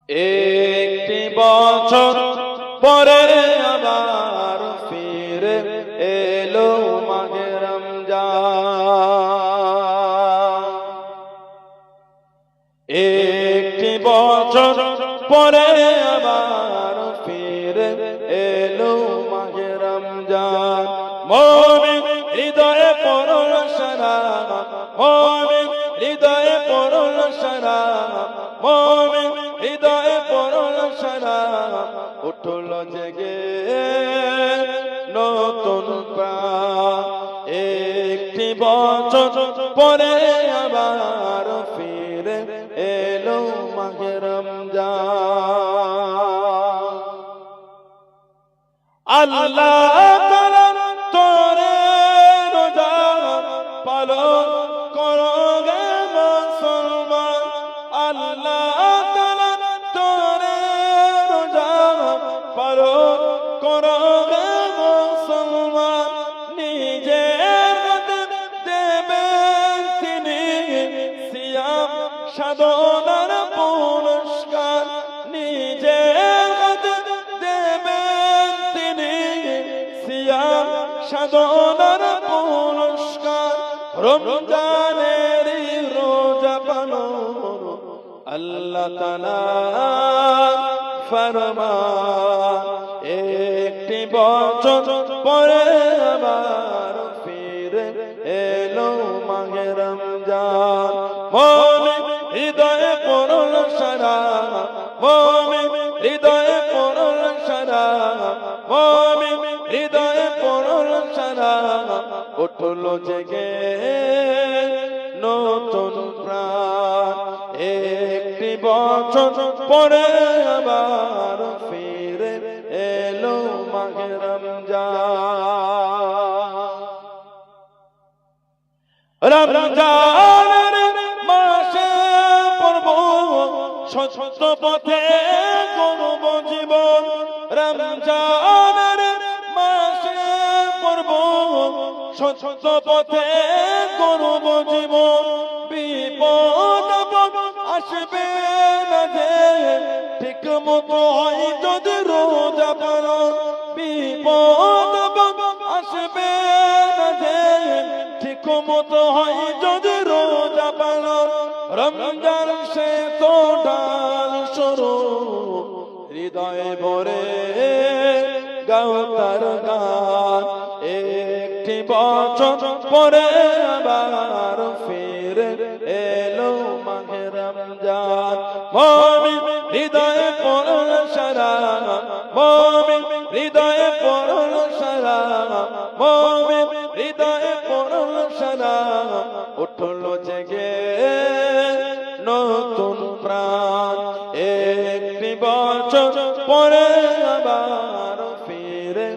একটি বছর পরে আবার ফিরে এলো মাহে রমজান। একটি বছর পরে আবার ফিরে এলো মাহে রমজান। মুমিন হৃদয়ে পড়ল সারা, মুমিন হৃদয়ে পড়ল সারা, মুমিন হৃদয়ে পড়ল সারা, উঠল জেগে নতুন প্রাণ। একটি বছর পরে আবার ফিরে এলো মাহে রমজান। আল্লাহ তাআলা তোরে রোজা পালন করো গে মুসলমান। আল্লাহ তাআলা তোরে রোজা পালন করো গে মুসলমান। নিজের হাতে দেবেন তিনি সিয়াম সাধনার পুরস্কার। নিজের হাতে দেবেন তিনি সিয়াম সাধনার পুরস্কার। রমজানের রোজা পালন আল্লাহ তাআলার ফরমান। একটি বছর পরে আবার ফিরে এলো মাহে রমজান। মুমিন হৃদয়ে পড়ল সারা, মুমিন হৃদয়ে পড়ল সারা, মুমিন হৃদয়ে পড়ল সারা, উঠল জেগে নতুন প্রাণ। একটি বছর পরে আবার ফিরে এলো মাহে রমজান। রমজানের মাসে পড়ব সত্য পথে গড়ব জীবন। রমজানের মাসে পড়ব সত্য পথে গড়ব জীবন। বিপদ আসবে না যে ঠিক মতো হয় যদি রোজা পালন। বিপদ আসবে না যে ঠিক মতো হয় যদি রোজা পালন। রমজান সে তো ডাল সরো, হৃদয়ে ভরে গাও তার গান। একটি বছর পরে আবার ফিরে এলো মাহে রমজান। মুমিন হৃদয়ে পড়ল সারা, মুমিন হৃদয়ে পড়ল সারা, মুমিন হৃদয়ে পড়ল সারা, উঠল জেগে নতুন প্রাণ। একটি বছর পরে আবার ফিরে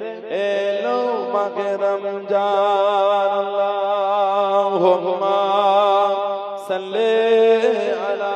এলো মাহে রমজান। আল্লাহুম্মা সাল্লি আলা